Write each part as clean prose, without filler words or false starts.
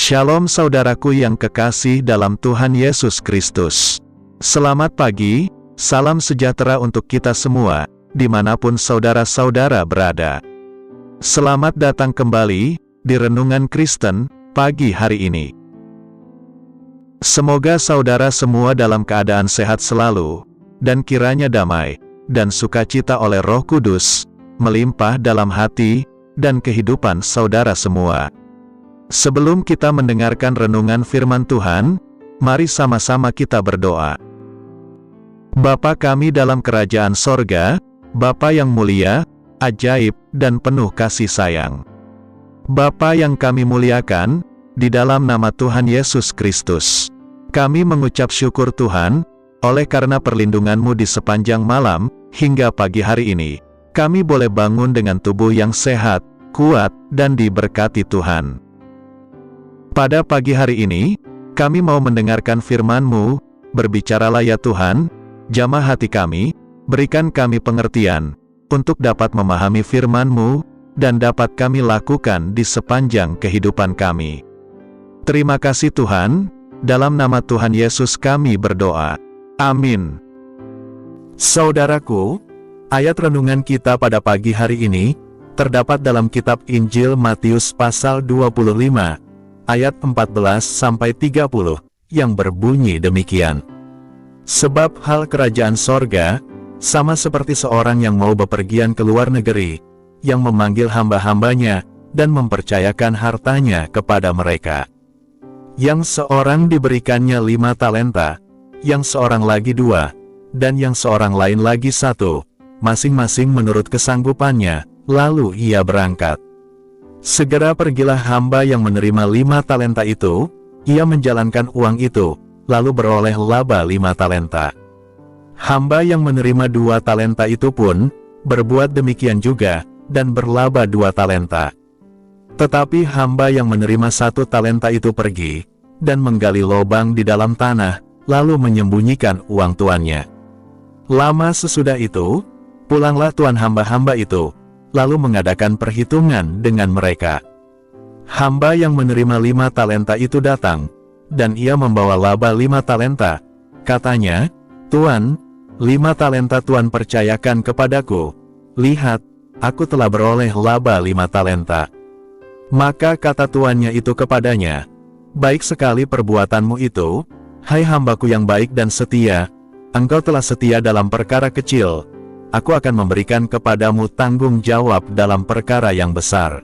Shalom saudaraku yang kekasih dalam Tuhan Yesus Kristus. Selamat pagi, salam sejahtera untuk kita semua, dimanapun saudara-saudara berada. Selamat datang kembali di Renungan Kristen pagi hari ini. Semoga saudara semua dalam keadaan sehat selalu, dan kiranya damai dan sukacita oleh Roh Kudus melimpah dalam hati dan kehidupan saudara semua. Sebelum kita mendengarkan renungan firman Tuhan, mari sama-sama kita berdoa. Bapa kami dalam kerajaan sorga, Bapa yang mulia, ajaib, dan penuh kasih sayang. Bapa yang kami muliakan, di dalam nama Tuhan Yesus Kristus, kami mengucap syukur Tuhan, oleh karena perlindungan-Mu di sepanjang malam, hingga pagi hari ini, kami boleh bangun dengan tubuh yang sehat, kuat, dan diberkati Tuhan. Pada pagi hari ini, kami mau mendengarkan firman-Mu, berbicaralah ya Tuhan, jamah hati kami, berikan kami pengertian, untuk dapat memahami firman-Mu, dan dapat kami lakukan di sepanjang kehidupan kami. Terima kasih Tuhan, dalam nama Tuhan Yesus kami berdoa. Amin. Saudaraku, ayat renungan kita pada pagi hari ini, terdapat dalam kitab Injil Matius pasal 25, ayat 14-30, yang berbunyi demikian. Sebab hal kerajaan sorga, sama seperti seorang yang mau bepergian ke luar negeri, yang memanggil hamba-hambanya, dan mempercayakan hartanya kepada mereka. Yang seorang diberikannya 5 talenta, yang seorang lagi 2, dan yang seorang lain lagi 1, masing-masing menurut kesanggupannya, lalu ia berangkat. Segera pergilah hamba yang menerima 5 talenta itu, ia menjalankan uang itu, lalu beroleh laba 5 talenta. Hamba yang menerima 2 talenta itu pun, berbuat demikian juga, dan berlaba 2 talenta. Tetapi hamba yang menerima 1 talenta itu pergi, dan menggali lubang di dalam tanah, lalu menyembunyikan uang tuannya. Lama sesudah itu, pulanglah tuan hamba-hamba itu, lalu mengadakan perhitungan dengan mereka. Hamba yang menerima 5 talenta itu datang, dan ia membawa laba 5 talenta. Katanya, Tuan, 5 talenta Tuan percayakan kepadaku. Lihat, aku telah beroleh laba 5 talenta. Maka kata tuannya itu kepadanya, baik sekali perbuatanmu itu, hai hambaku yang baik dan setia, engkau telah setia dalam perkara kecil, aku akan memberikan kepadamu tanggung jawab dalam perkara yang besar.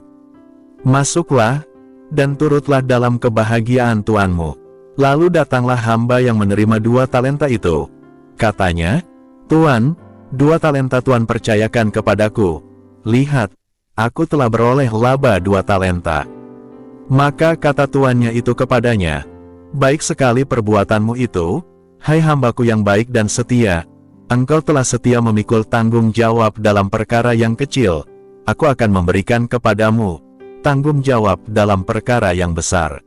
Masuklah, dan turutlah dalam kebahagiaan tuanmu. Lalu datanglah hamba yang menerima 2 talenta itu. Katanya, Tuan, 2 talenta Tuan percayakan kepadaku. Lihat, aku telah beroleh laba 2 talenta. Maka kata tuannya itu kepadanya, baik sekali perbuatanmu itu, hai hambaku yang baik dan setia, engkau telah setia memikul tanggung jawab dalam perkara yang kecil, aku akan memberikan kepadamu tanggung jawab dalam perkara yang besar.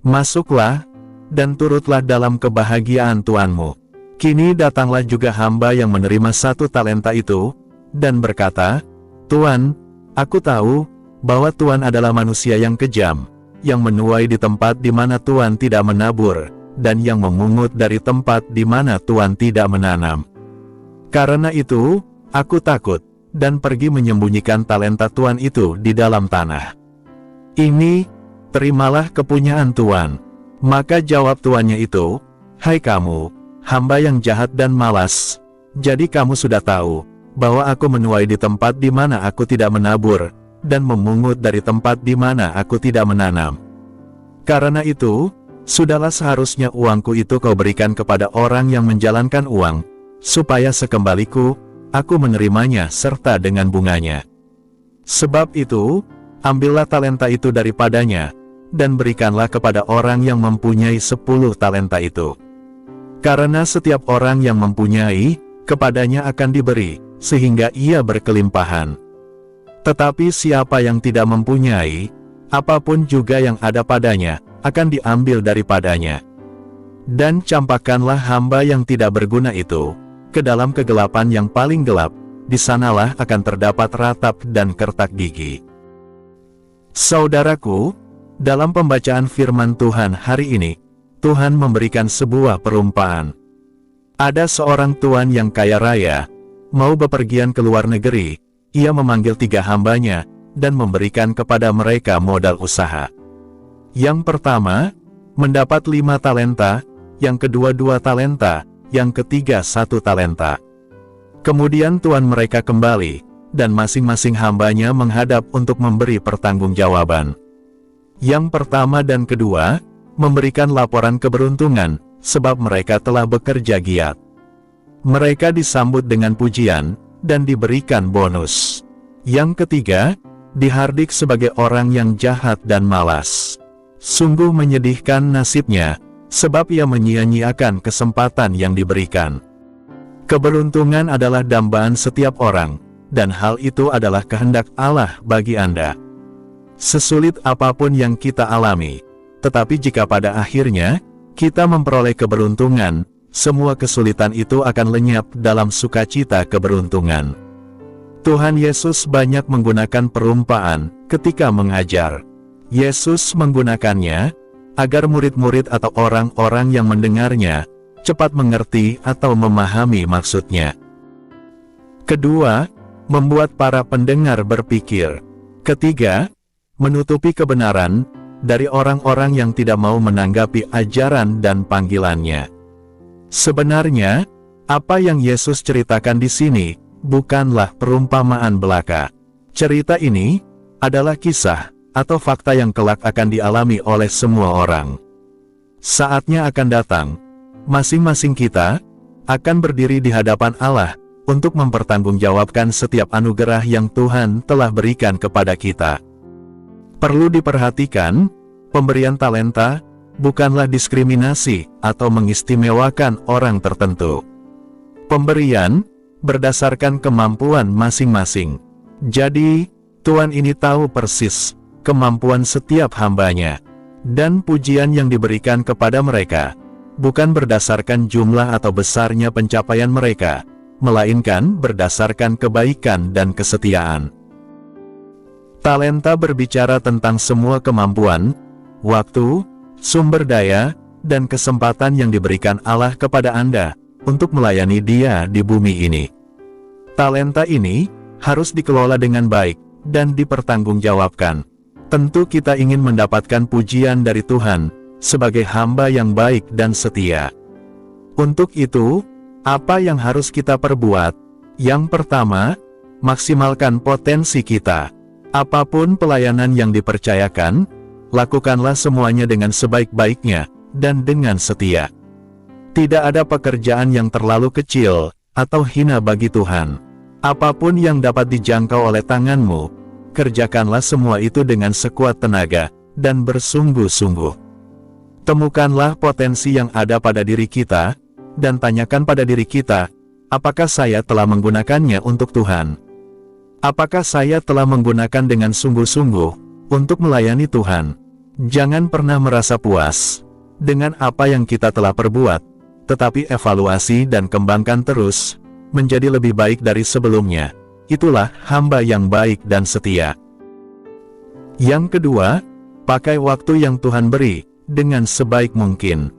Masuklah, dan turutlah dalam kebahagiaan tuanmu. Kini datanglah juga hamba yang menerima 1 talenta itu, dan berkata, Tuan, aku tahu, bahwa Tuan adalah manusia yang kejam, yang menuai di tempat di mana Tuan tidak menabur, dan yang memungut dari tempat di mana Tuan tidak menanam. Karena itu, aku takut, dan pergi menyembunyikan talenta Tuan itu di dalam tanah. Ini, terimalah kepunyaan Tuan. Maka jawab tuannya itu, hai kamu, hamba yang jahat dan malas, jadi kamu sudah tahu, bahwa aku menuai di tempat di mana aku tidak menabur, dan memungut dari tempat di mana aku tidak menanam. Karena itu, sudahlah seharusnya uangku itu kau berikan kepada orang yang menjalankan uang, supaya sekembaliku, aku menerimanya serta dengan bunganya. Sebab itu, ambillah talenta itu daripadanya, dan berikanlah kepada orang yang mempunyai 10 talenta itu. Karena setiap orang yang mempunyai, kepadanya akan diberi, sehingga ia berkelimpahan. Tetapi siapa yang tidak mempunyai, apapun juga yang ada padanya, akan diambil daripadanya. Dan campakkanlah hamba yang tidak berguna itu ke dalam kegelapan yang paling gelap, di sanalah akan terdapat ratap dan kertak gigi. Saudaraku, Dalam pembacaan firman Tuhan hari ini, Tuhan memberikan sebuah perumpamaan. Ada seorang tuan yang kaya raya, mau bepergian ke luar negeri. Ia memanggil 3 hambanya, dan memberikan kepada mereka modal usaha. Yang pertama, mendapat 5 talenta, yang kedua 2 talenta, yang ketiga 1 talenta. Kemudian tuan mereka kembali, dan masing-masing hambanya menghadap untuk memberi pertanggungjawaban. Yang pertama dan kedua, memberikan laporan keberuntungan, sebab mereka telah bekerja giat. Mereka disambut dengan pujian, dan diberikan bonus. Yang ketiga, dihardik sebagai orang yang jahat dan malas. Sungguh menyedihkan nasibnya, sebab ia menyia-nyiakan kesempatan yang diberikan. Keberuntungan adalah dambaan setiap orang, dan hal itu adalah kehendak Allah bagi Anda. Sesulit apapun yang kita alami, tetapi jika pada akhirnya kita memperoleh keberuntungan, semua kesulitan itu akan lenyap dalam sukacita keberuntungan. Tuhan Yesus banyak menggunakan perumpamaan ketika mengajar. Yesus menggunakannya agar murid-murid atau orang-orang yang mendengarnya cepat mengerti atau memahami maksudnya. Kedua, membuat para pendengar berpikir. Ketiga, menutupi kebenaran dari orang-orang yang tidak mau menanggapi ajaran dan panggilannya. Sebenarnya, apa yang Yesus ceritakan di sini bukanlah perumpamaan belaka. Cerita ini adalah kisah atau fakta yang kelak akan dialami oleh semua orang. Saatnya akan datang, masing-masing kita akan berdiri di hadapan Allah untuk mempertanggungjawabkan setiap anugerah yang Tuhan telah berikan kepada kita. Perlu diperhatikan, pemberian talenta bukanlah diskriminasi atau mengistimewakan orang tertentu. Pemberian berdasarkan kemampuan masing-masing. Jadi, Tuan ini tahu persis kemampuan setiap hambanya, dan pujian yang diberikan kepada mereka bukan berdasarkan jumlah atau besarnya pencapaian mereka, melainkan berdasarkan kebaikan dan kesetiaan. Talenta berbicara tentang semua kemampuan, waktu, sumber daya, dan kesempatan yang diberikan Allah kepada Anda untuk melayani Dia di bumi ini. Talenta ini harus dikelola dengan baik dan dipertanggungjawabkan. Tentu kita ingin mendapatkan pujian dari Tuhan sebagai hamba yang baik dan setia. Untuk itu, apa yang harus kita perbuat? Yang pertama, maksimalkan potensi kita. Apapun pelayanan yang dipercayakan, lakukanlah semuanya dengan sebaik-baiknya dan dengan setia. Tidak ada pekerjaan yang terlalu kecil atau hina bagi Tuhan. Apapun yang dapat dijangkau oleh tanganmu, kerjakanlah semua itu dengan sekuat tenaga dan bersungguh-sungguh. Temukanlah potensi yang ada pada diri kita, dan tanyakan pada diri kita, apakah saya telah menggunakannya untuk Tuhan? Apakah saya telah menggunakan dengan sungguh-sungguh untuk melayani Tuhan? Jangan pernah merasa puas dengan apa yang kita telah perbuat, tetapi evaluasi dan kembangkan terus, menjadi lebih baik dari sebelumnya. Itulah hamba yang baik dan setia. Yang kedua, pakai waktu yang Tuhan beri dengan sebaik mungkin.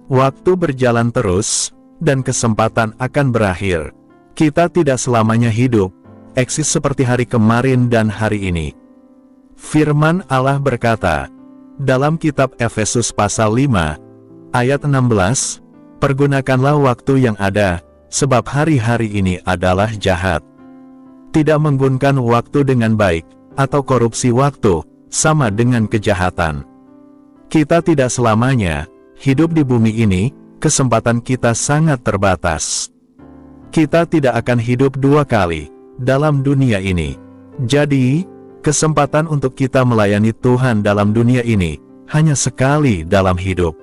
Waktu berjalan terus, dan kesempatan akan berakhir. Kita tidak selamanya hidup eksis seperti hari kemarin dan hari ini. Firman Allah berkata, dalam kitab Efesus pasal 5, ayat 16, pergunakanlah waktu yang ada, sebab hari-hari ini adalah jahat. Tidak menggunakan waktu dengan baik, atau korupsi waktu, sama dengan kejahatan. Kita tidak selamanya hidup di bumi ini, kesempatan kita sangat terbatas. Kita tidak akan hidup 2 kali dalam dunia ini. Jadi, kesempatan untuk kita melayani Tuhan dalam dunia ini hanya sekali dalam hidup.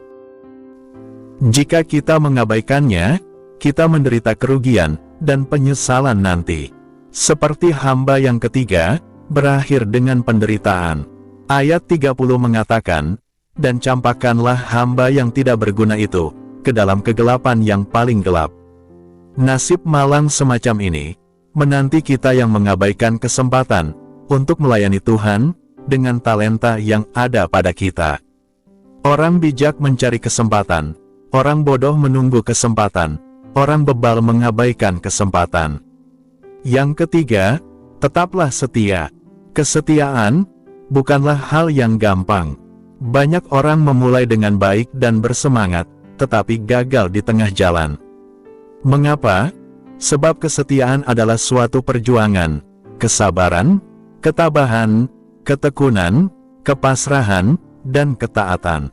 Jika kita mengabaikannya, kita menderita kerugian dan penyesalan nanti. Seperti hamba yang ketiga, berakhir dengan penderitaan. Ayat 30 mengatakan, dan campakkanlah hamba yang tidak berguna itu ke dalam kegelapan yang paling gelap. Nasib malang semacam ini menanti kita yang mengabaikan kesempatan untuk melayani Tuhan dengan talenta yang ada pada kita. Orang bijak mencari kesempatan, orang bodoh menunggu kesempatan, orang bebal mengabaikan kesempatan. Yang ketiga, tetaplah setia. Kesetiaan bukanlah hal yang gampang. Banyak orang memulai dengan baik dan bersemangat, tetapi gagal di tengah jalan. Mengapa? Sebab kesetiaan adalah suatu perjuangan, kesabaran, ketabahan, ketekunan, kepasrahan, dan ketaatan.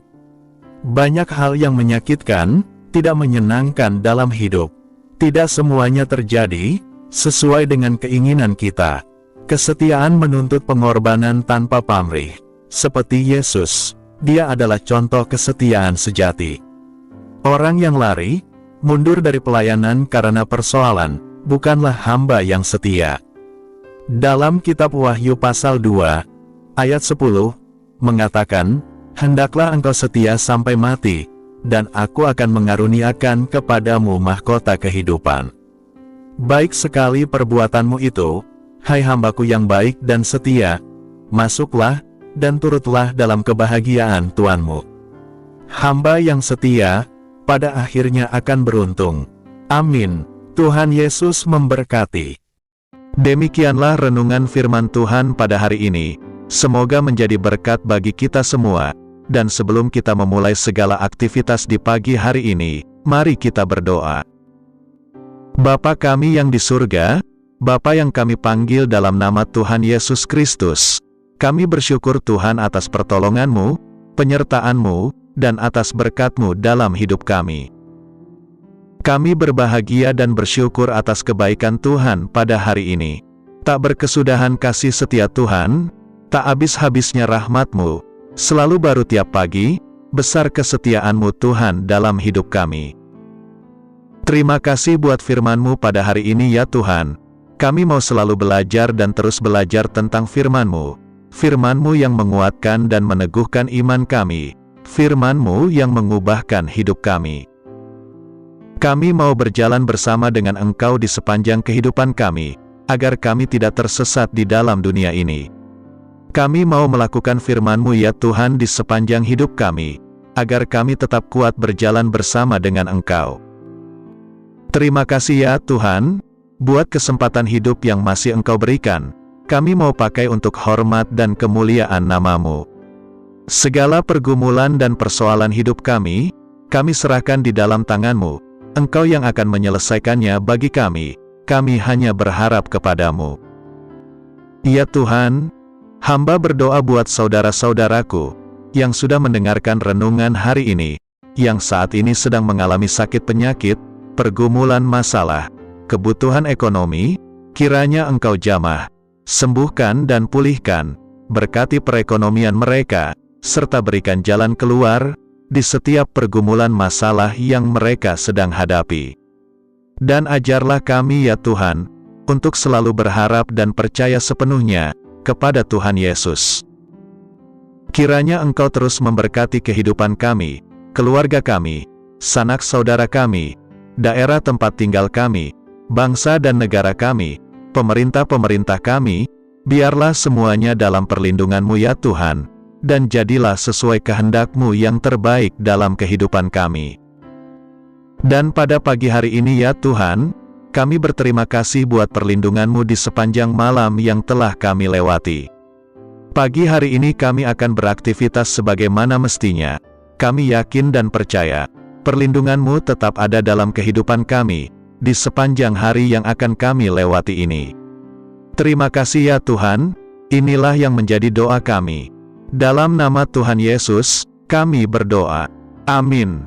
Banyak hal yang menyakitkan, tidak menyenangkan dalam hidup. Tidak semuanya terjadi sesuai dengan keinginan kita. Kesetiaan menuntut pengorbanan tanpa pamrih. Seperti Yesus, Dia adalah contoh kesetiaan sejati. Orang yang lari, mundur dari pelayanan karena persoalan, bukanlah hamba yang setia. Dalam kitab Wahyu pasal 2, ayat 10, mengatakan, "Hendaklah engkau setia sampai mati, dan aku akan mengaruniakan kepadamu mahkota kehidupan." Baik sekali perbuatanmu itu, hai hambaku yang baik dan setia, masuklah, dan turutlah dalam kebahagiaan Tuanmu. Hamba yang setia, pada akhirnya akan beruntung. Amin. Tuhan Yesus memberkati. Demikianlah renungan firman Tuhan pada hari ini. Semoga menjadi berkat bagi kita semua. Dan sebelum kita memulai segala aktivitas di pagi hari ini, mari kita berdoa. Bapa kami yang di surga, Bapa yang kami panggil dalam nama Tuhan Yesus Kristus, kami bersyukur Tuhan atas pertolongan-Mu, penyertaan-Mu, dan atas berkat-Mu dalam hidup kami. Kami berbahagia dan bersyukur atas kebaikan Tuhan pada hari ini. Tak berkesudahan kasih setia Tuhan, tak habis-habisnya rahmat-Mu, selalu baru tiap pagi, besar kesetiaan-Mu Tuhan dalam hidup kami. Terima kasih buat firman-Mu pada hari ini ya Tuhan. Kami mau selalu belajar dan terus belajar tentang firman-Mu. Firman-Mu yang menguatkan dan meneguhkan iman kami. Firman-Mu yang mengubahkan hidup kami. Kami mau berjalan bersama dengan Engkau di sepanjang kehidupan kami, agar kami tidak tersesat di dalam dunia ini. Kami mau melakukan firman-Mu ya Tuhan di sepanjang hidup kami, agar kami tetap kuat berjalan bersama dengan Engkau. Terima kasih ya Tuhan, buat kesempatan hidup yang masih Engkau berikan. Kami mau pakai untuk hormat dan kemuliaan nama-Mu. Segala pergumulan dan persoalan hidup kami serahkan di dalam tangan-Mu. Engkau yang akan menyelesaikannya bagi kami hanya berharap kepada-Mu. Ya Tuhan, hamba berdoa buat saudara-saudaraku, yang sudah mendengarkan renungan hari ini, yang saat ini sedang mengalami sakit penyakit, pergumulan masalah, kebutuhan ekonomi, kiranya Engkau jamah, sembuhkan dan pulihkan, berkati perekonomian mereka, serta berikan jalan keluar, di setiap pergumulan masalah yang mereka sedang hadapi. Dan ajarlah kami ya Tuhan, untuk selalu berharap dan percaya sepenuhnya, kepada Tuhan Yesus. Kiranya Engkau terus memberkati kehidupan kami, keluarga kami, sanak saudara kami, daerah tempat tinggal kami, bangsa dan negara kami, pemerintah-pemerintah kami, biarlah semuanya dalam perlindungan-Mu ya Tuhan, dan jadilah sesuai kehendak-Mu yang terbaik dalam kehidupan kami. Dan pada pagi hari ini ya Tuhan, kami berterima kasih buat perlindungan-Mu di sepanjang malam yang telah kami lewati. Pagi hari ini kami akan beraktivitas sebagaimana mestinya. Kami yakin dan percaya, perlindungan-Mu tetap ada dalam kehidupan kami, di sepanjang hari yang akan kami lewati ini. Terima kasih ya Tuhan, inilah yang menjadi doa kami. Dalam nama Tuhan Yesus, kami berdoa. Amin.